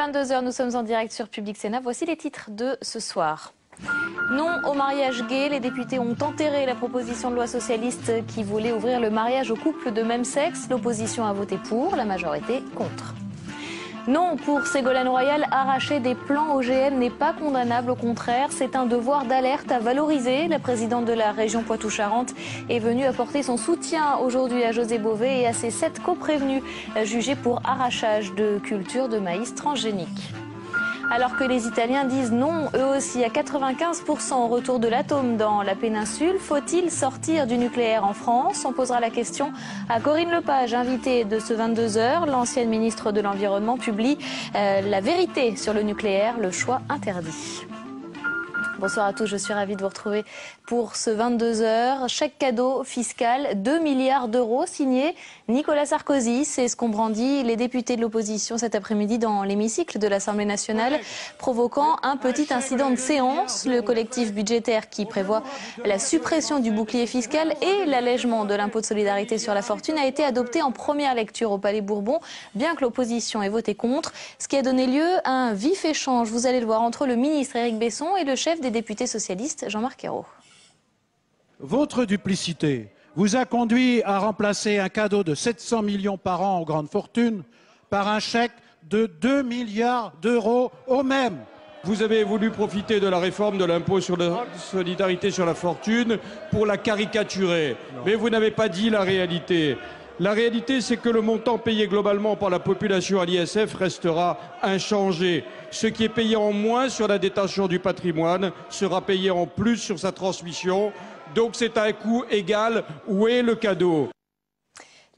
22 h, nous sommes en direct sur Public Sénat. Voici les titres de ce soir. Non au mariage gay, les députés ont enterré la proposition de loi socialiste qui voulait ouvrir le mariage aux couples de même sexe. L'opposition a voté pour, la majorité contre. Non, pour Ségolène Royal, arracher des plans OGM n'est pas condamnable, au contraire, c'est un devoir d'alerte à valoriser. La présidente de la région Poitou-Charentes est venue apporter son soutien aujourd'hui à José Bové et à ses 7 coprévenus jugés pour arrachage de culture de maïs transgénique. Alors que les Italiens disent non, eux aussi, à 95% au retour de l'atome dans la péninsule, faut-il sortir du nucléaire en France? On posera la question à Corinne Lepage, invitée de ce 22 h. L'ancienne ministre de l'Environnement publie la vérité sur le nucléaire, le choix interdit. Bonsoir à tous, je suis ravie de vous retrouver pour ce 22 h. Chèque cadeau fiscal, 2 milliards d'euros, signé Nicolas Sarkozy. C'est ce qu'ont brandi les députés de l'opposition cet après-midi dans l'hémicycle de l'Assemblée nationale, provoquant un petit incident de séance. Le collectif budgétaire qui prévoit la suppression du bouclier fiscal et l'allègement de l'impôt de solidarité sur la fortune a été adopté en première lecture au Palais Bourbon, bien que l'opposition ait voté contre, ce qui a donné lieu à un vif échange, vous allez le voir, entre le ministre Éric Besson et le chef des députés socialistes, Jean-Marc Ayrault. Votre duplicité vous a conduit à remplacer un cadeau de 700 millions par an aux grandes fortunes par un chèque de 2 milliards d'euros au même. Vous avez voulu profiter de la réforme de l'impôt sur la solidarité sur la fortune pour la caricaturer. Mais vous n'avez pas dit la réalité. La réalité, c'est que le montant payé globalement par la population à l'ISF restera inchangé. Ce qui est payé en moins sur la détention du patrimoine sera payé en plus sur sa transmission. Donc c'est à un coût égal. Où est le cadeau ?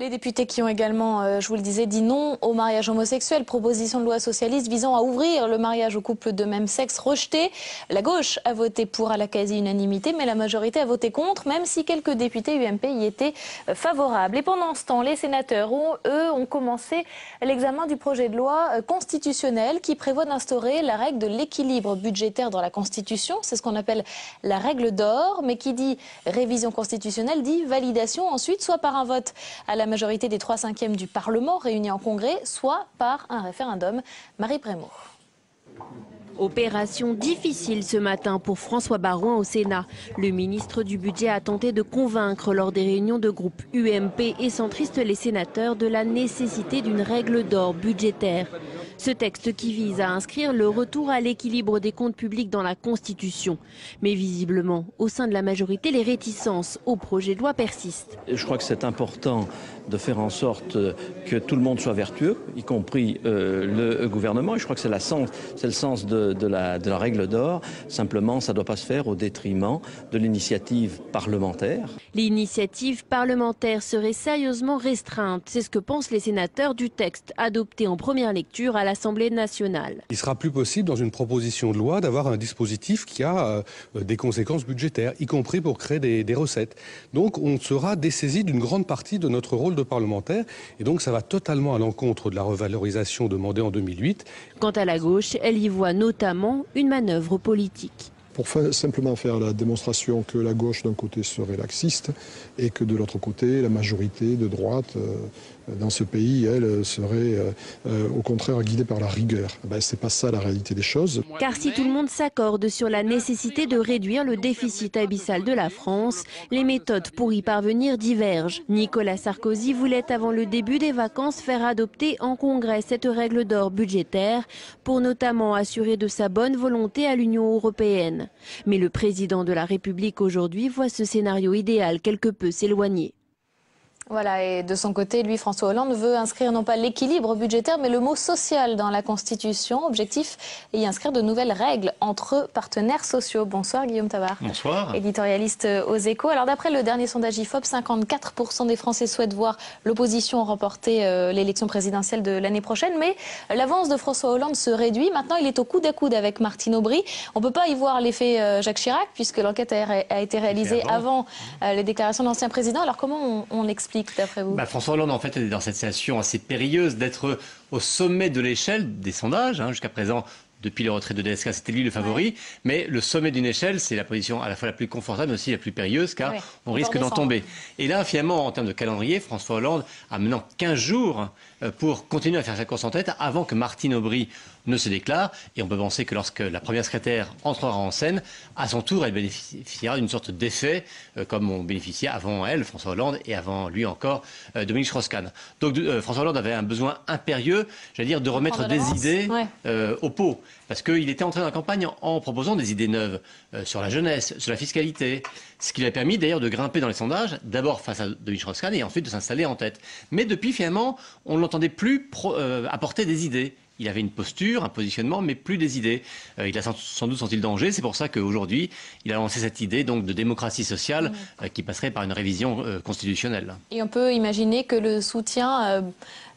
Les députés qui ont également, je vous le disais, dit non au mariage homosexuel, proposition de loi socialiste visant à ouvrir le mariage aux couples de même sexe rejetée. La gauche a voté pour à la quasi-unanimité, mais la majorité a voté contre, même si quelques députés UMP y étaient favorables. Et pendant ce temps, les sénateurs, eux, ont commencé l'examen du projet de loi constitutionnel qui prévoit d'instaurer la règle de l'équilibre budgétaire dans la Constitution. C'est ce qu'on appelle la règle d'or, mais qui dit révision constitutionnelle dit validation ensuite, soit par un vote à la majorité des 3/5 du Parlement réunis en congrès, soit par un référendum. Marie Prémaux. Opération difficile ce matin pour François Baroin au Sénat. Le ministre du Budget a tenté de convaincre lors des réunions de groupe UMP et centristes les sénateurs de la nécessité d'une règle d'or budgétaire. Ce texte qui vise à inscrire le retour à l'équilibre des comptes publics dans la Constitution. Mais visiblement, au sein de la majorité, les réticences au projet de loi persistent. Je crois que c'est important de faire en sorte que tout le monde soit vertueux, y compris le gouvernement. Et je crois que c'est le sens de la règle d'or. Simplement, ça ne doit pas se faire au détriment de l'initiative parlementaire. L'initiative parlementaire serait sérieusement restreinte. C'est ce que pensent les sénateurs du texte adopté en première lecture à l'Assemblée nationale. Il sera plus possible dans une proposition de loi d'avoir un dispositif qui a des conséquences budgétaires, y compris pour créer des recettes. Donc on sera dessaisi d'une grande partie de notre rôle de parlementaire et donc ça va totalement à l'encontre de la revalorisation demandée en 2008. Quant à la gauche, elle y voit notamment une manœuvre politique. Pour simplement faire la démonstration que la gauche d'un côté serait laxiste et que de l'autre côté, la majorité de droite dans ce pays, elle, serait au contraire guidée par la rigueur. C'est pas ça la réalité des choses. Car si tout le monde s'accorde sur la nécessité de réduire le déficit abyssal de la France, les méthodes pour y parvenir divergent. Nicolas Sarkozy voulait avant le début des vacances faire adopter en Congrès cette règle d'or budgétaire pour notamment assurer de sa bonne volonté à l'Union européenne. Mais le président de la République aujourd'hui voit ce scénario idéal quelque peu s'éloigner. Voilà, et de son côté, lui, François Hollande veut inscrire non pas l'équilibre budgétaire, mais le mot social dans la Constitution. Objectif, y inscrire de nouvelles règles entre partenaires sociaux. Bonsoir Guillaume Tabar. Bonsoir. Éditorialiste aux Échos. Alors d'après le dernier sondage IFOP, 54% des Français souhaitent voir l'opposition remporter l'élection présidentielle de l'année prochaine. Mais l'avance de François Hollande se réduit. Maintenant, il est au coude à coude avec Martine Aubry. On ne peut pas y voir l'effet Jacques Chirac, puisque l'enquête a été réalisée avant les déclarations de l'ancien président. Alors comment on explique d'après vous? François Hollande, en fait, est dans cette situation assez périlleuse d'être au sommet de l'échelle des sondages. Jusqu'à présent, depuis le retrait de DSK, c'était lui le favori. Ouais. Mais le sommet d'une échelle, c'est la position à la fois la plus confortable, mais aussi la plus périlleuse, car on risque d'en tomber. Et là, finalement, en termes de calendrier, François Hollande a maintenant 15 jours pour continuer à faire sa course en tête avant que Martine Aubry ne se déclare. Et on peut penser que lorsque la première secrétaire entrera en scène, à son tour, elle bénéficiera d'une sorte d'effet, comme on bénéficiait avant elle, François Hollande, et avant lui encore, Dominique Strauss-Kahn. Donc François Hollande avait un besoin impérieux, j'allais dire, de remettre des idées au pot. Parce qu'il était entré dans la campagne en proposant des idées neuves sur la jeunesse, sur la fiscalité. Ce qui lui a permis d'ailleurs de grimper dans les sondages, d'abord face à Dominique Strauss-Kahn et ensuite de s'installer en tête. Mais depuis, finalement, on ne l'entendait plus apporter des idées. Il avait une posture, un positionnement, mais plus des idées. Il a sans doute senti le danger. C'est pour ça qu'aujourd'hui, il a lancé cette idée donc, de démocratie sociale qui passerait par une révision constitutionnelle. Et on peut imaginer que le soutien,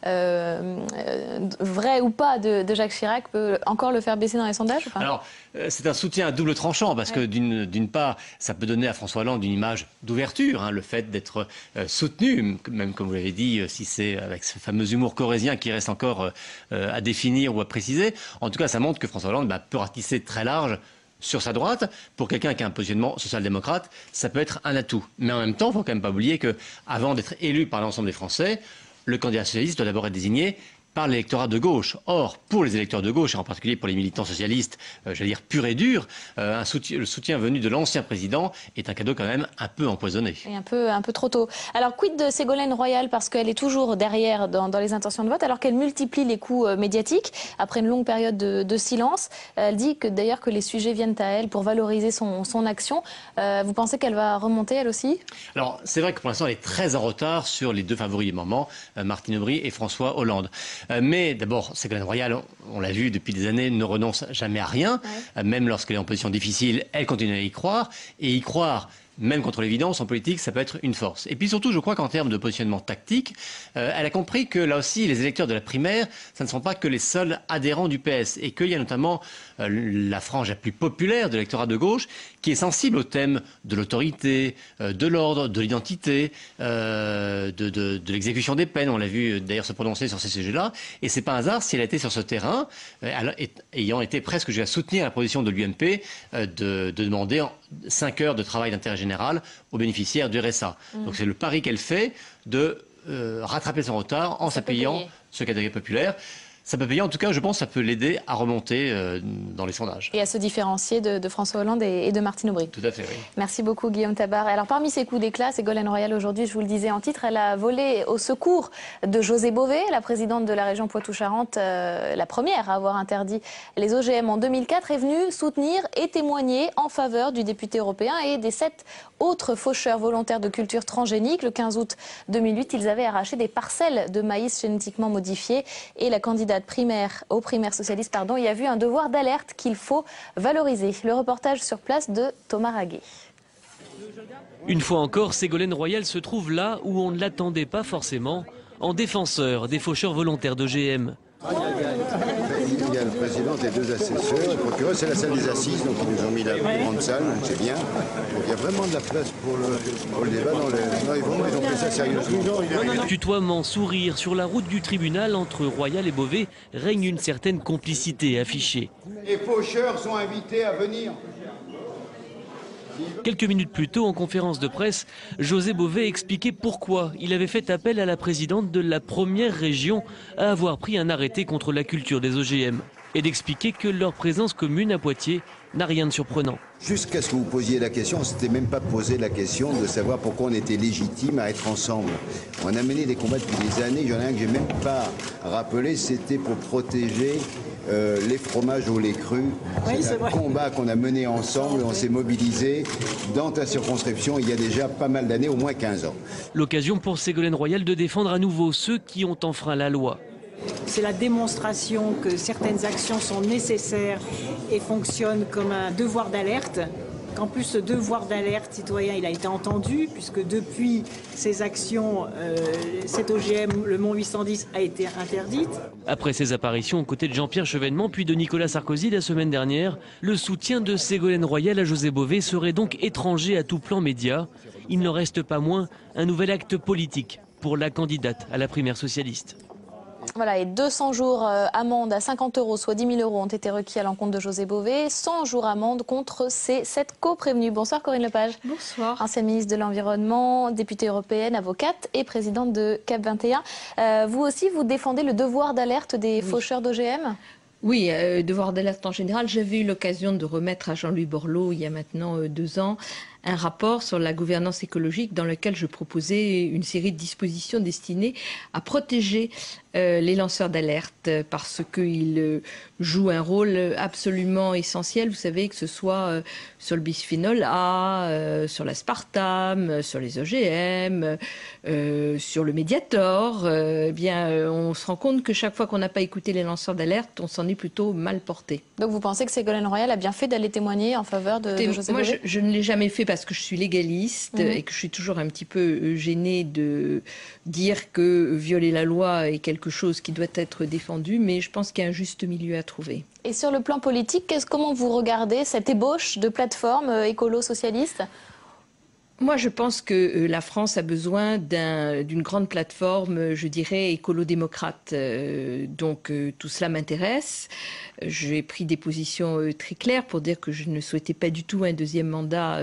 vrai ou pas, de Jacques Chirac peut encore le faire baisser dans les sondages ou pas? Alors, c'est un soutien à double tranchant parce que d'une part, ça peut donner à François Hollande une image d'ouverture, hein, le fait d'être soutenu, même comme vous l'avez dit, si c'est avec ce fameux humour corrézien qui reste encore à définir ou à préciser. En tout cas, ça montre que François Hollande peut ratisser très large sur sa droite. Pour quelqu'un qui a un positionnement social-démocrate, ça peut être un atout. Mais en même temps, il ne faut quand même pas oublier qu'avant d'être élu par l'ensemble des Français, le candidat socialiste doit d'abord être désigné par l'électorat de gauche. Or, pour les électeurs de gauche, et en particulier pour les militants socialistes, j'allais dire pur et dur, le soutien venu de l'ancien président est un cadeau quand même un peu empoisonné. Et un peu trop tôt. Alors, quid de Ségolène Royal, parce qu'elle est toujours derrière dans les intentions de vote, alors qu'elle multiplie les coups médiatiques, après une longue période de silence. Elle dit que d'ailleurs que les sujets viennent à elle pour valoriser son action. Vous pensez qu'elle va remonter, elle aussi? Alors, c'est vrai que pour l'instant, elle est très en retard sur les deux favoris du moment, Martine Aubry et François Hollande. Mais d'abord, Ségolène Royal, on l'a vu depuis des années, ne renonce jamais à rien. Même lorsqu'elle est en position difficile, elle continue à y croire. Et y croire, même contre l'évidence, en politique, ça peut être une force. Et puis surtout, je crois qu'en termes de positionnement tactique, elle a compris que là aussi, les électeurs de la primaire, ça ne sont pas que les seuls adhérents du PS. Et qu'il y a notamment la frange la plus populaire de l'électorat de gauche qui est sensible au thème de l'autorité, de l'ordre, de l'identité, de l'exécution des peines. On l'a vu d'ailleurs se prononcer sur ces sujets-là. Et c'est pas un hasard si elle a été sur ce terrain, ayant été presque jusqu'à soutenir la position de l'UMP, de demander 5 heures de travail d'intérêt général aux bénéficiaires du RSA. Donc c'est le pari qu'elle fait de rattraper son retard en s'appuyant sur le catégorie populaire. Ça peut payer, en tout cas, je pense que ça peut l'aider à remonter dans les sondages. Et à se différencier de François Hollande et de Martine Aubry. Tout à fait, oui. Merci beaucoup, Guillaume Tabar. Alors, parmi ses coups d'éclat, Ségolène Royal, aujourd'hui, je vous le disais en titre, elle a volé au secours de José Bové, la présidente de la région Poitou-Charentes, la première à avoir interdit les OGM en 2004, est venue soutenir et témoigner en faveur du député européen et des 7 autres faucheurs volontaires de culture transgénique. Le 15 août 2008, ils avaient arraché des parcelles de maïs génétiquement modifiées et la candidate aux primaires socialistes, il y a vu un devoir d'alerte qu'il faut valoriser. Le reportage sur place de Thomas Raguet. Une fois encore, Ségolène Royal se trouve là où on ne l'attendait pas forcément, en défenseur des faucheurs volontaires d'OGM. Il y a le président et 2 assesseurs, le procureur, c'est la salle des assises, donc ils nous ont mis la plus grande salle, donc c'est bien. Donc il y a vraiment de la place pour le débat ils ont pris ça sérieusement. Tutoiement, sourire, sur la route du tribunal entre Royal et Bové règne une certaine complicité affichée. Les faucheurs sont invités à venir. Quelques minutes plus tôt, en conférence de presse, José Bové expliquait pourquoi il avait fait appel à la présidente de la première région à avoir pris un arrêté contre la culture des OGM et d'expliquer que leur présence commune à Poitiers n'a rien de surprenant. Jusqu'à ce que vous posiez la question, on ne s'était même pas posé la question de savoir pourquoi on était légitime à être ensemble. On a mené des combats depuis des années, il y en a un que je n'ai même pas rappelé, c'était pour protéger les fromages au lait cru. C'est un combat qu'on a mené ensemble, on s'est mobilisé dans ta circonscription il y a déjà pas mal d'années, au moins 15 ans. L'occasion pour Ségolène Royal de défendre à nouveau ceux qui ont enfreint la loi. C'est la démonstration que certaines actions sont nécessaires et fonctionnent comme un devoir d'alerte. Qu'en plus, ce devoir d'alerte citoyen, il a été entendu, puisque depuis ces actions, cette OGM, le Mont 810, a été interdite. Après ses apparitions aux côtés de Jean-Pierre Chevènement puis de Nicolas Sarkozy la semaine dernière, le soutien de Ségolène Royal à José Bové serait donc étranger à tout plan média. Il n'en reste pas moins un nouvel acte politique pour la candidate à la primaire socialiste. Voilà, et 200 jours amende à 50 €, soit 10 000 € ont été requis à l'encontre de José Bové. 100 jours amende contre ces 7 co-prévenus. Bonsoir Corinne Lepage. Bonsoir. Ancienne ministre de l'Environnement, députée européenne, avocate et présidente de CAP 21. Vous aussi, vous défendez le devoir d'alerte des faucheurs d'OGM ? Oui, devoir d'alerte en général. J'avais eu l'occasion de remettre à Jean-Louis Borloo, il y a maintenant 2 ans, un rapport sur la gouvernance écologique dans lequel je proposais une série de dispositions destinées à protéger les lanceurs d'alerte parce qu'ils jouent un rôle absolument essentiel. Vous savez, que ce soit sur le bisphénol A, sur l'aspartame, sur les OGM, sur le Mediator, on se rend compte que chaque fois qu'on n'a pas écouté les lanceurs d'alerte, on s'en est plutôt mal porté. Donc vous pensez que Ségolène Royal a bien fait d'aller témoigner en faveur de José Bové ? Moi, je ne l'ai jamais fait parce que je suis légaliste et que je suis toujours un petit peu gênée de dire que violer la loi est quelque chose qui doit être défendu, mais je pense qu'il y a un juste milieu à trouver. Et sur le plan politique, comment vous regardez cette ébauche de plateforme écolo-socialiste ? Moi, je pense que la France a besoin d'une grande plateforme, je dirais, écolo-démocrate. Donc, tout cela m'intéresse. J'ai pris des positions très claires pour dire que je ne souhaitais pas du tout un deuxième mandat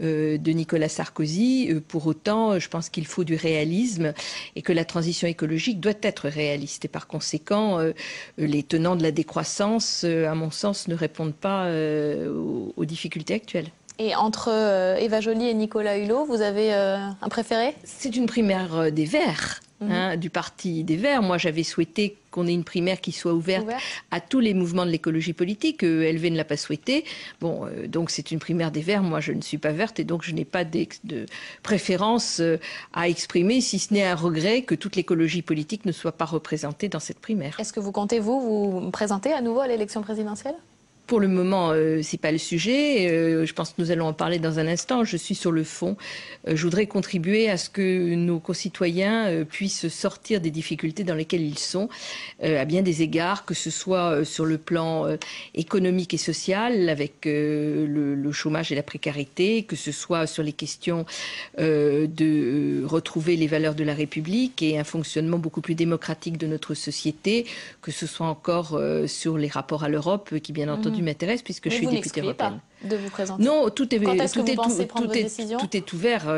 de Nicolas Sarkozy. Pour autant, je pense qu'il faut du réalisme et que la transition écologique doit être réaliste. Et par conséquent, les tenants de la décroissance, à mon sens, ne répondent pas aux difficultés actuelles. Et entre Eva Joly et Nicolas Hulot, vous avez un préféré ? C'est une primaire des Verts, du parti des Verts. Moi, j'avais souhaité qu'on ait une primaire qui soit ouverte à tous les mouvements de l'écologie politique. LV ne l'a pas souhaité. Bon, donc c'est une primaire des Verts. Moi, je ne suis pas verte et donc je n'ai pas de préférence à exprimer, si ce n'est un regret que toute l'écologie politique ne soit pas représentée dans cette primaire. Est-ce que vous comptez, vous présenter à nouveau à l'élection présidentielle ? Pour le moment, c'est pas le sujet. Je pense que nous allons en parler dans un instant. Je suis sur le fond. Je voudrais contribuer à ce que nos concitoyens puissent sortir des difficultés dans lesquelles ils sont, à bien des égards, que ce soit sur le plan économique et social, avec le chômage et la précarité, que ce soit sur les questions de retrouver les valeurs de la République et un fonctionnement beaucoup plus démocratique de notre société, que ce soit encore sur les rapports à l'Europe, qui bien entendu m'intéresse puisque je suis députée européenne. De vous présenter. Non, tout est ouvert.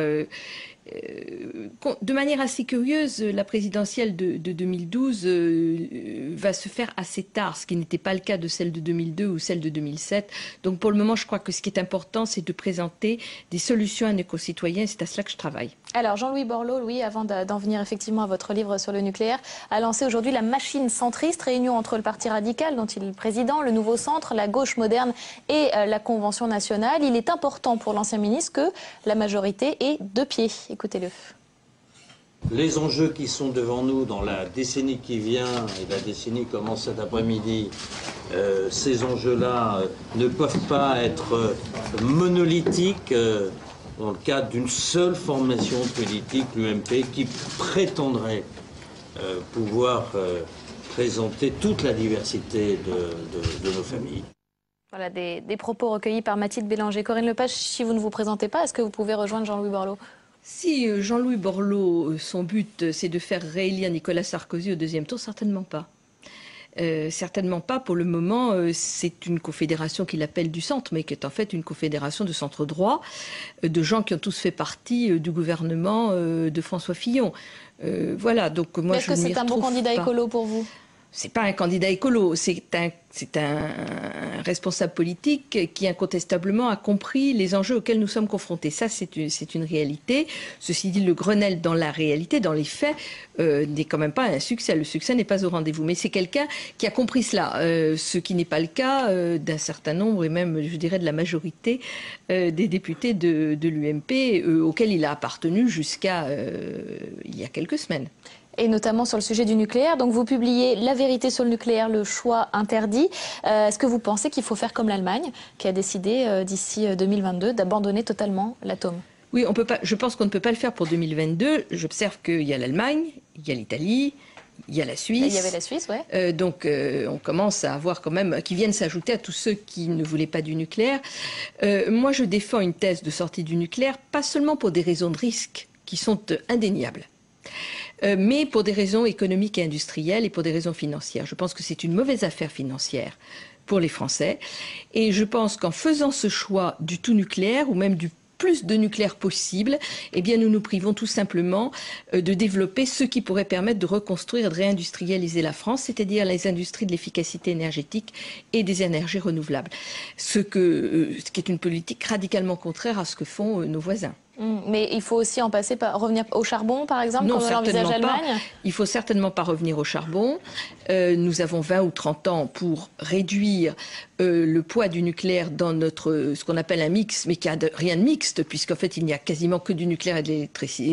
De manière assez curieuse, la présidentielle de 2012 va se faire assez tard, ce qui n'était pas le cas de celle de 2002 ou celle de 2007. Donc pour le moment, je crois que ce qui est important, c'est de présenter des solutions à nos concitoyens. C'est à cela que je travaille. Alors Jean-Louis Borloo, avant d'en venir effectivement à votre livre sur le nucléaire, a lancé aujourd'hui la machine centriste, réunion entre le Parti radical, dont il est le président, le Nouveau Centre, la gauche moderne et la Convention nationale. Il est important pour l'ancien ministre que la majorité ait 2 pieds. Écoutez-le. Les enjeux qui sont devant nous dans la décennie qui vient, et la décennie commence cet après-midi, ces enjeux-là ne peuvent pas être monolithiques dans le cadre d'une seule formation politique, l'UMP, qui prétendrait pouvoir présenter toute la diversité de nos familles. Voilà des propos recueillis par Mathilde Bélanger. Corinne Lepage, si vous ne vous présentez pas, est-ce que vous pouvez rejoindre Jean-Louis Borloo ? Si Jean-Louis Borloo, son but, c'est de faire réélire Nicolas Sarkozy au 2e tour, certainement pas. Certainement pas. Pour le moment, c'est une confédération qu'il appelle du centre, mais qui est en fait une confédération de centre droit, de gens qui ont tous fait partie du gouvernement de François Fillon. Voilà. Donc moi, est-ce que c'est un bon candidat écolo pour vous ? C'est pas un candidat écolo, c'est un responsable politique qui incontestablement a compris les enjeux auxquels nous sommes confrontés. Ça, c'est une réalité. Ceci dit, le Grenelle dans la réalité, dans les faits, n'est quand même pas un succès. Le succès n'est pas au rendez-vous. Mais c'est quelqu'un qui a compris cela, ce qui n'est pas le cas d'un certain nombre, et même, je dirais, de la majorité des députés de l'UMP, auxquels il a appartenu jusqu'à il y a quelques semaines. Et notamment sur le sujet du nucléaire. Donc vous publiez La vérité sur le nucléaire, le choix interdit. Est-ce que vous pensez qu'il faut faire comme l'Allemagne, qui a décidé d'ici 2022 d'abandonner totalement l'atome ? Oui, on peut pas, je pense qu'on ne peut pas le faire pour 2022. J'observe qu'il y a l'Allemagne, il y a l'Italie, il y a la Suisse. Il y avait la Suisse, ouais. Donc on commence à avoir quand même, qui viennent s'ajouter à tous ceux qui ne voulaient pas du nucléaire. Moi, je défends une thèse de sortie du nucléaire, pas seulement pour des raisons de risque qui sont indéniables. mais pour des raisons économiques et industrielles et pour des raisons financières. Je pense que c'est une mauvaise affaire financière pour les Français. Et je pense qu'en faisant ce choix du tout nucléaire, ou même du plus de nucléaire possible, eh bien nous nous privons tout simplement de développer ce qui pourrait permettre de reconstruire et de réindustrialiser la France, c'est-à-dire les industries de l'efficacité énergétique et des énergies renouvelables. Ce qui est une politique radicalement contraire à ce que font nos voisins. Mais il faut aussi en passer par revenir au charbon, par exemple, non, comme l'envisage l'Allemagne. Il faut certainement pas revenir au charbon. Nous avons 20 ou 30 ans pour réduire le poids du nucléaire dans ce qu'on appelle un mix, mais qui n'a rien de mixte, puisqu'en fait il n'y a quasiment que du nucléaire et de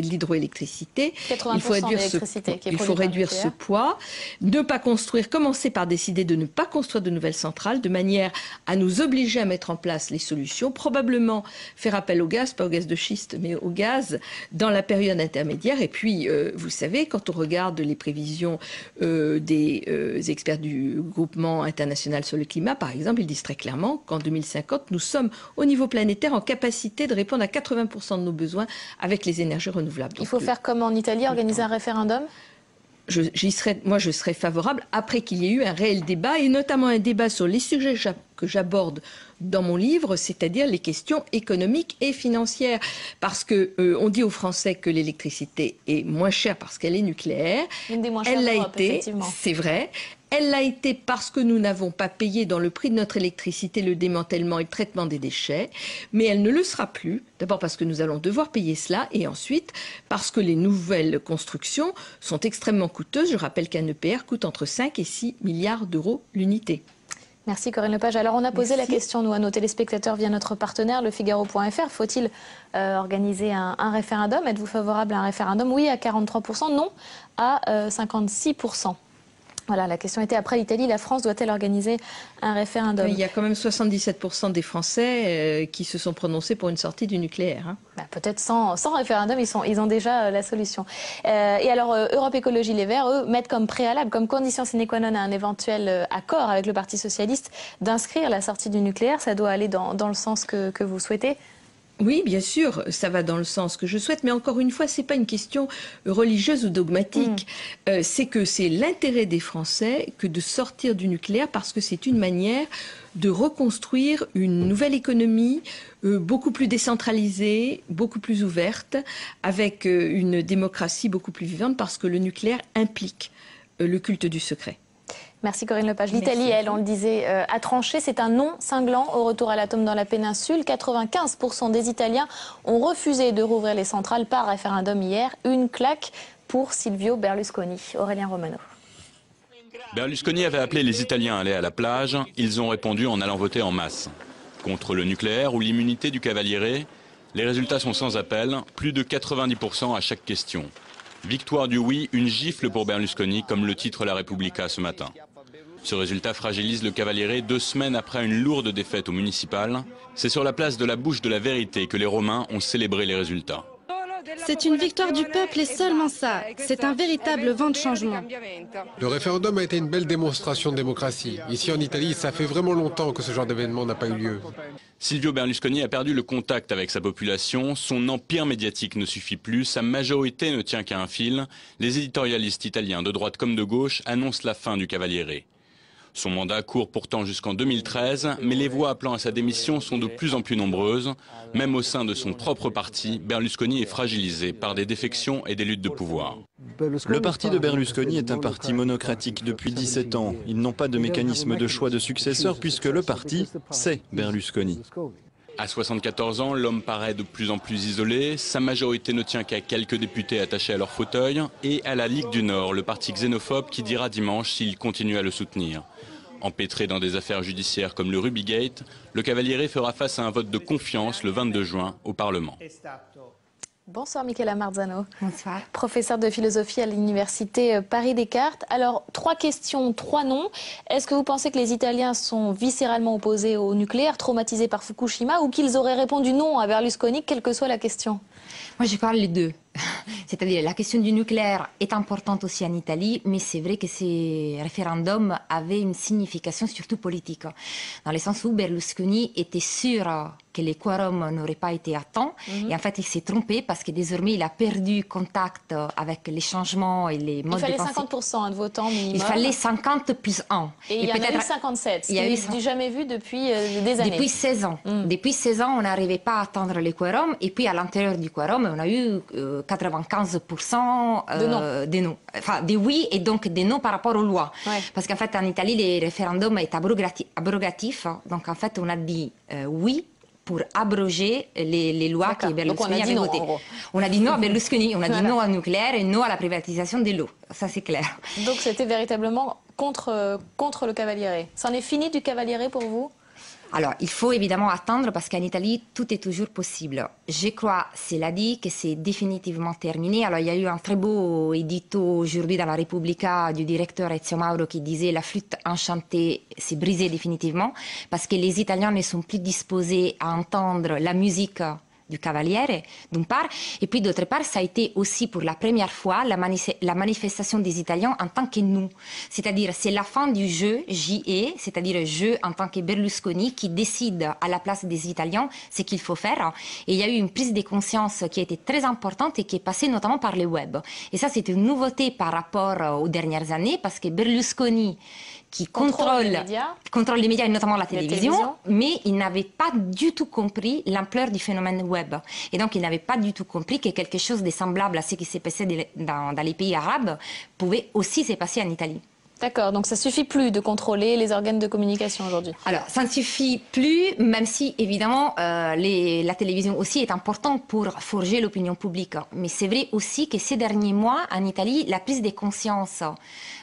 l'hydroélectricité. Il faut réduire ce poids, ne pas construire, commencer par décider de ne pas construire de nouvelles centrales, de manière à nous obliger à mettre en place les solutions, probablement faire appel au gaz, pas au gaz de schiste, mais au gaz dans la période intermédiaire. Et puis, vous savez, quand on regarde les prévisions des experts du groupement international sur le climat, par exemple, ils disent très clairement qu'en 2050, nous sommes au niveau planétaire en capacité de répondre à 80% de nos besoins avec les énergies renouvelables. Il faut faire comme en Italie, organiser un référendum ? Moi, je serais favorable après qu'il y ait eu un réel débat, et notamment un débat sur les sujets que j'aborde dans mon livre, c'est-à-dire les questions économiques et financières. Parce que on dit aux Français que l'électricité est moins chère parce qu'elle est nucléaire. Une des moins chères Elle l'a d'Europe, été, effectivement. c'est vrai. Elle l'a été parce que nous n'avons pas payé dans le prix de notre électricité le démantèlement et le traitement des déchets, mais elle ne le sera plus. D'abord parce que nous allons devoir payer cela, et ensuite parce que les nouvelles constructions sont extrêmement coûteuses. Je rappelle qu'un EPR coûte entre 5 et 6 milliards d'euros l'unité. Merci Corinne Lepage. Alors on a posé la question, nous, à nos téléspectateurs via notre partenaire, le Figaro.fr. Faut-il organiser un référendum? Êtes-vous favorable à un référendum? Oui à 43%, non à 56%. Voilà, la question était, après l'Italie, la France doit-elle organiser un référendum? Il y a quand même 77% des Français qui se sont prononcés pour une sortie du nucléaire. Hein. Peut-être sans référendum, ils ont déjà la solution. Et alors, Europe Écologie Les Verts, eux, mettent comme préalable, comme condition sine qua non à un éventuel accord avec le Parti Socialiste, d'inscrire la sortie du nucléaire. Ça doit aller dans le sens que vous souhaitez? Oui, bien sûr, ça va dans le sens que je souhaite, mais encore une fois, c'est pas une question religieuse ou dogmatique. C'est que c'est l'intérêt des Français que de sortir du nucléaire, parce que c'est une manière de reconstruire une nouvelle économie beaucoup plus décentralisée, beaucoup plus ouverte, avec une démocratie beaucoup plus vivante, parce que le nucléaire implique le culte du secret. Merci Corinne Lepage. L'Italie, elle, on le disait, a tranché. C'est un non cinglant au retour à l'atome dans la péninsule. 95% des Italiens ont refusé de rouvrir les centrales par référendum hier. Une claque pour Silvio Berlusconi. Aurélien Romano. Berlusconi avait appelé les Italiens à aller à la plage. Ils ont répondu en allant voter en masse. Contre le nucléaire ou l'immunité du Cavaliere, les résultats sont sans appel. Plus de 90% à chaque question. Victoire du oui, une gifle pour Berlusconi, comme le titre La Repubblica ce matin. Ce résultat fragilise le Cavaliere 2 semaines après une lourde défaite au municipal. C'est sur la place de la Bouche de la Vérité que les Romains ont célébré les résultats. C'est une victoire du peuple et seulement ça. C'est un véritable vent de changement. Le référendum a été une belle démonstration de démocratie. Ici en Italie, ça fait vraiment longtemps que ce genre d'événement n'a pas eu lieu. Silvio Berlusconi a perdu le contact avec sa population, son empire médiatique ne suffit plus, sa majorité ne tient qu'à un fil. Les éditorialistes italiens de droite comme de gauche annoncent la fin du Cavaliere. Son mandat court pourtant jusqu'en 2013, mais les voix appelant à sa démission sont de plus en plus nombreuses. Même au sein de son propre parti, Berlusconi est fragilisé par des défections et des luttes de pouvoir. Le parti de Berlusconi est un parti monocratique depuis 17 ans. Ils n'ont pas de mécanisme de choix de successeur puisque le parti, c'est Berlusconi. À 74 ans, l'homme paraît de plus en plus isolé. Sa majorité ne tient qu'à quelques députés attachés à leur fauteuil et à la Ligue du Nord, le parti xénophobe qui dira dimanche s'il continue à le soutenir. Empêtré dans des affaires judiciaires comme le Rubygate, le Cavaliere fera face à un vote de confiance le 22 juin au Parlement. Bonsoir Michela Marzano. Bonsoir. Professeure de philosophie à l'université Paris-Descartes. Alors, 3 questions, 3 noms. Est-ce que vous pensez que les Italiens sont viscéralement opposés au nucléaire, traumatisés par Fukushima, ou qu'ils auraient répondu non à Berlusconi, quelle que soit la question? Moi, je parle les deux. C'est-à-dire, la question du nucléaire est importante aussi en Italie, mais c'est vrai que ces référendums avaient une signification surtout politique. Dans le sens où Berlusconi était sûr que les quorums n'auraient pas été à temps. Et en fait, il s'est trompé parce que désormais, il a perdu contact avec les changements et les modes de pensée. Il fallait 50% de votants minimum. Il fallait 50 plus 1. Et il y en a eu 57, ce qui n'est jamais vu depuis des années. Depuis 16 ans. Depuis 16 ans, on n'arrivait pas à atteindre les quorums. Et puis, à l'intérieur du quorum, on a eu 95% des non. Enfin, des oui et donc des non par rapport aux lois. Parce qu'en fait, en Italie, les référendums est abrogatif. Donc, en fait, on a dit oui pour abroger les lois que Berlusconi avait votées. On a dit non à Berlusconi, on a dit non au nucléaire et non à la privatisation de l'eau. Ça, c'est clair. Donc, c'était véritablement contre le Cavaliere. C'en est fini du Cavaliere pour vous ? Alors, il faut évidemment attendre parce qu'en Italie, tout est toujours possible. Je crois, cela dit, que c'est définitivement terminé. Alors, il y a eu un très beau édito aujourd'hui dans la Repubblica du directeur Ezio Mauro qui disait la flûte enchantée s'est brisée définitivement parce que les Italiens ne sont plus disposés à entendre la musique du Cavaliere, d'une part, et puis d'autre part, ça a été aussi pour la première fois la manifestation des Italiens en tant que nous. C'est-à-dire, c'est la fin du jeu JE, c'est-à-dire jeu en tant que Berlusconi qui décide à la place des Italiens ce qu'il faut faire. Et il y a eu une prise de conscience qui a été très importante et qui est passée notamment par le web. Et ça, c'est une nouveauté par rapport aux dernières années parce que Berlusconi qui contrôle les médias et notamment la télévision, mais il n'avait pas du tout compris l'ampleur du phénomène web. Et donc, il n'avait pas du tout compris que quelque chose de semblable à ce qui s'est passé dans les pays arabes pouvait aussi se passer en Italie. D'accord, donc ça ne suffit plus de contrôler les organes de communication aujourd'hui. Alors, ça ne suffit plus, même si, évidemment, la télévision aussi est importante pour forger l'opinion publique. Mais c'est vrai aussi que ces derniers mois, en Italie, la prise de conscience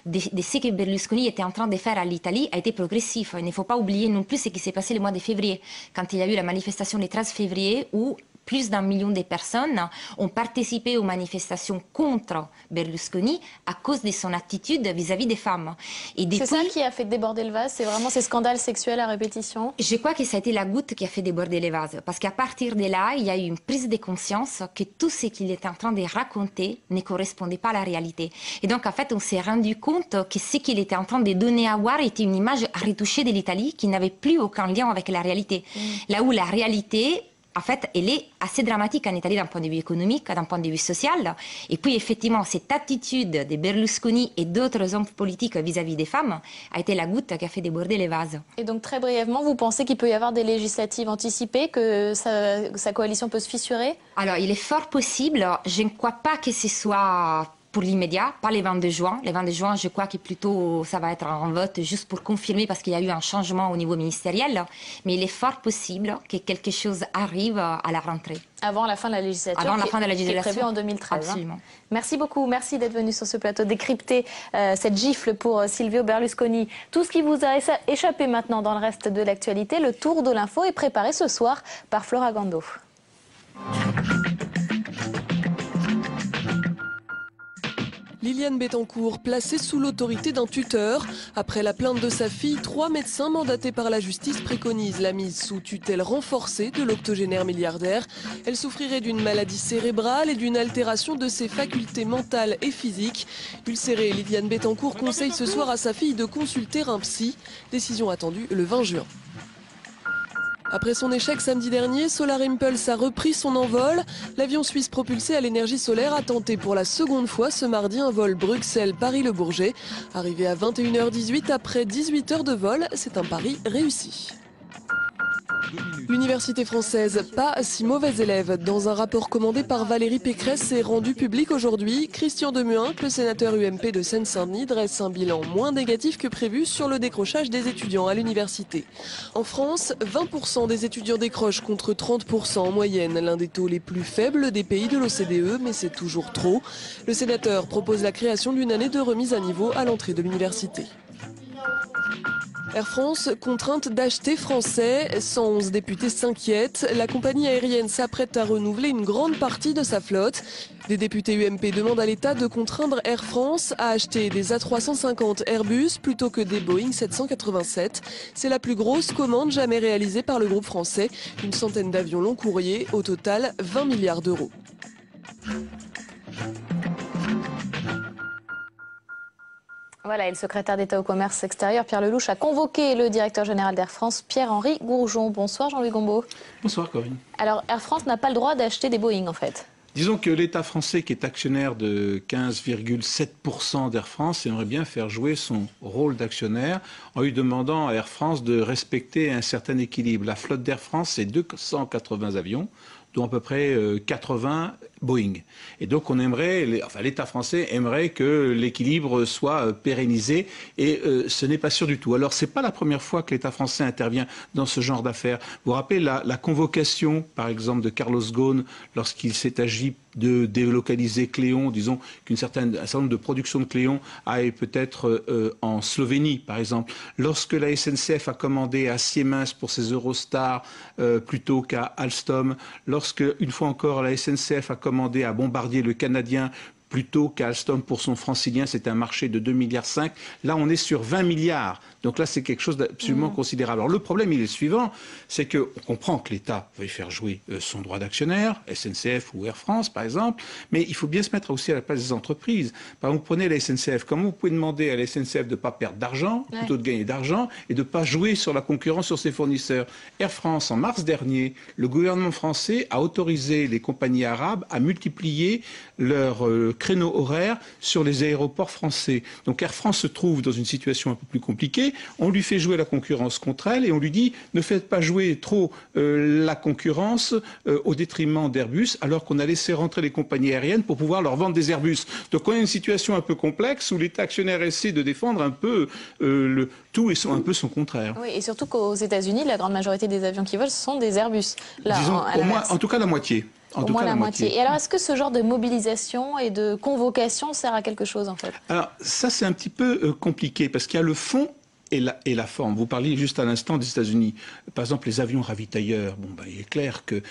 de ce que Berlusconi était en train de faire à l'Italie a été progressive. Il ne faut pas oublier non plus ce qui s'est passé le mois de février, quand il y a eu la manifestation le 13 février, où plus d'1 million de personnes ont participé aux manifestations contre Berlusconi à cause de son attitude vis-à-vis des femmes. C'est ça qui a fait déborder le vase? C'est vraiment ces scandales sexuels à répétition? Je crois que ça a été la goutte qui a fait déborder le vase. Parce qu'à partir de là, il y a eu une prise de conscience que tout ce qu'il était en train de raconter ne correspondait pas à la réalité. Et donc, en fait, on s'est rendu compte que ce qu'il était en train de donner à voir était une image retouchée de l'Italie qui n'avait plus aucun lien avec la réalité. Là où la réalité, en fait, elle est assez dramatique en Italie d'un point de vue économique, d'un point de vue social. Et puis, effectivement, cette attitude de Berlusconi et d'autres hommes politiques vis-à-vis des femmes a été la goutte qui a fait déborder les vases. Et donc, très brièvement, vous pensez qu'il peut y avoir des législatives anticipées, que sa coalition peut se fissurer? Alors, il est fort possible. Je ne crois pas que ce soit pour l'immédiat, pas les 22 juin. Les 22 juin, je crois que plutôt ça va être un vote juste pour confirmer parce qu'il y a eu un changement au niveau ministériel. Mais il est fort possible que quelque chose arrive à la rentrée. Avant la fin de la législature. Avant la fin de la législature. Qui est prévue en 2013. Absolument. Merci beaucoup. Merci d'être venu sur ce plateau décrypter cette gifle pour Silvio Berlusconi. Tout ce qui vous a échappé maintenant dans le reste de l'actualité, le tour de l'info est préparé ce soir par Flora Gando. Liliane Bettencourt, placée sous l'autorité d'un tuteur. Après la plainte de sa fille, 3 médecins mandatés par la justice préconisent la mise sous tutelle renforcée de l'octogénaire milliardaire. Elle souffrirait d'une maladie cérébrale et d'une altération de ses facultés mentales et physiques. Ulcérée, Liliane Bettencourt conseille ce soir à sa fille de consulter un psy. Décision attendue le 20 juin. Après son échec samedi dernier, Solar Impulse a repris son envol. L'avion suisse propulsé à l'énergie solaire a tenté pour la seconde fois ce mardi un vol Bruxelles-Paris-Le Bourget. Arrivé à 21h18 après 18 heures de vol, c'est un pari réussi. L'université française, pas si mauvais élève. Dans un rapport commandé par Valérie Pécresse et rendu public aujourd'hui, Christian Demuynck, le sénateur UMP de Seine-Saint-Denis, dresse un bilan moins négatif que prévu sur le décrochage des étudiants à l'université. En France, 20% des étudiants décrochent contre 30% en moyenne, l'un des taux les plus faibles des pays de l'OCDE, mais c'est toujours trop. Le sénateur propose la création d'une année de remise à niveau à l'entrée de l'université. Air France, contrainte d'acheter français, 111 députés s'inquiètent. La compagnie aérienne s'apprête à renouveler une grande partie de sa flotte. Des députés UMP demandent à l'État de contraindre Air France à acheter des A350 Airbus plutôt que des Boeing 787. C'est la plus grosse commande jamais réalisée par le groupe français. Une centaine d'avions long courrier, au total 20 milliards d'euros. Voilà, et le secrétaire d'État au commerce extérieur, Pierre Lelouch, a convoqué le directeur général d'Air France, Pierre-Henri Gourjon. Bonsoir Jean-Louis Gombault. Bonsoir Corinne. Alors Air France n'a pas le droit d'acheter des Boeing en fait. Disons que l'État français, qui est actionnaire de 15,7% d'Air France, aimerait bien faire jouer son rôle d'actionnaire en lui demandant à Air France de respecter un certain équilibre. La flotte d'Air France, c'est 280 avions, dont à peu près 80 Boeing. Et donc on aimerait, l'État français aimerait que l'équilibre soit pérennisé et ce n'est pas sûr du tout. Alors c'est pas la première fois que l'État français intervient dans ce genre d'affaires. Vous vous rappelez la convocation, par exemple, de Carlos Ghosn lorsqu'il s'est agi de délocaliser Cléon, disons qu'un certain nombre de productions de Cléon aille peut-être en Slovénie, par exemple. Lorsque la SNCF a commandé à Siemens pour ses Eurostar plutôt qu'à Alstom, lorsque, une fois encore, la SNCF a commandé à Bombardier, le Canadien, plutôt qu'à Alstom pour son francilien, c'est un marché de 2,5 milliards. Là, on est sur 20 milliards. Donc là, c'est quelque chose d'absolument considérable. Alors le problème, il est le suivant, c'est qu'on comprend que l'État veuille faire jouer son droit d'actionnaire, SNCF ou Air France, par exemple, mais il faut bien se mettre aussi à la place des entreprises. Par exemple, vous prenez la SNCF. Comment vous pouvez demander à la SNCF de ne pas perdre d'argent, plutôt de gagner d'argent, et de ne pas jouer sur la concurrence sur ses fournisseurs? Air France, en mars dernier, le gouvernement français a autorisé les compagnies arabes à multiplier leurs créneaux horaires sur les aéroports français. Donc Air France se trouve dans une situation un peu plus compliquée. On lui fait jouer la concurrence contre elle et on lui dit ne faites pas jouer trop la concurrence au détriment d'Airbus, alors qu'on a laissé rentrer les compagnies aériennes pour pouvoir leur vendre des Airbus. Donc on a une situation un peu complexe où l'État actionnaire essaie de défendre un peu le tout et un peu son contraire. Oui, et surtout qu'aux États-Unis, la grande majorité des avions qui volent, ce sont des Airbus. Là, disons, en tout cas la moitié. Au moins la moitié. Et alors, est-ce que ce genre de mobilisation et de convocation sert à quelque chose, en fait? Alors, ça, c'est un petit peu compliqué, parce qu'il y a le fond et la forme. Vous parliez juste à l'instant des États-Unis. Par exemple, les avions ravitailleurs. Bon, il est clair que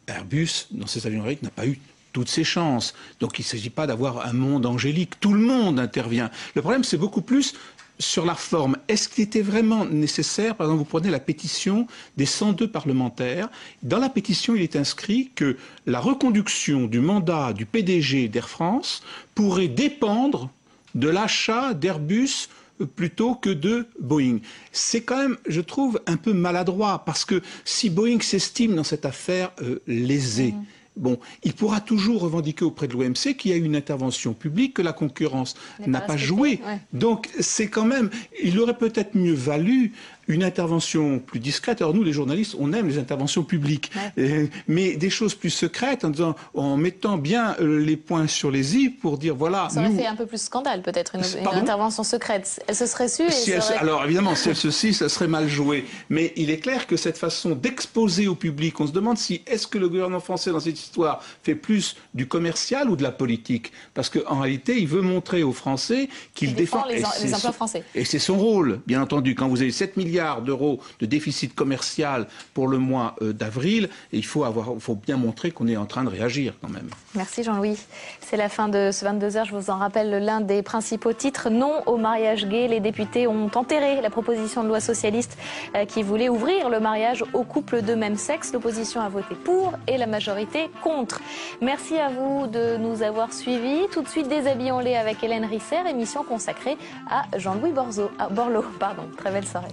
Airbus, dans ces avions ravitailleurs, n'a pas eu toutes ses chances. Donc, il ne s'agit pas d'avoir un monde angélique. Tout le monde intervient. Le problème, c'est beaucoup plus sur la forme. Est-ce qu'il était vraiment nécessaire? Par exemple, vous prenez la pétition des 102 parlementaires. Dans la pétition, il est inscrit que la reconduction du mandat du PDG d'Air France pourrait dépendre de l'achat d'Airbus plutôt que de Boeing. C'est quand même, je trouve, un peu maladroit, parce que si Boeing s'estime dans cette affaire lésé, bon, il pourra toujours revendiquer auprès de l'OMC qu'il y a eu une intervention publique, que la concurrence n'a pas joué. Ouais. Donc, c'est quand même, il aurait peut-être mieux valu une intervention plus discrète. Alors nous, les journalistes, on aime les interventions publiques, mais des choses plus secrètes, en mettant bien les points sur les i pour dire voilà. Ça aurait fait un peu plus scandale, peut-être, une intervention secrète. Elle se serait su. Alors évidemment, si elle se suit, ça serait mal joué. Mais il est clair que cette façon d'exposer au public, on se demande si est-ce que le gouvernement français dans cette histoire fait plus du commercial ou de la politique, parce qu'en réalité, il veut montrer aux Français qu'il défend les emplois français. Et c'est son rôle, bien entendu. Quand vous avez 7 milliards d'euros de déficit commercial pour le mois d'avril, il faut bien montrer qu'on est en train de réagir quand même. Merci Jean-Louis. C'est la fin de ce 22h. Je vous en rappelle l'un des principaux titres. Non au mariage gay. Les députés ont enterré la proposition de loi socialiste qui voulait ouvrir le mariage aux couples de même sexe. L'opposition a voté pour et la majorité contre. Merci à vous de nous avoir suivis. Tout de suite, Déshabillons-les avec Hélène Risser, émission consacrée à Jean-Louis Borloo. Très belle soirée.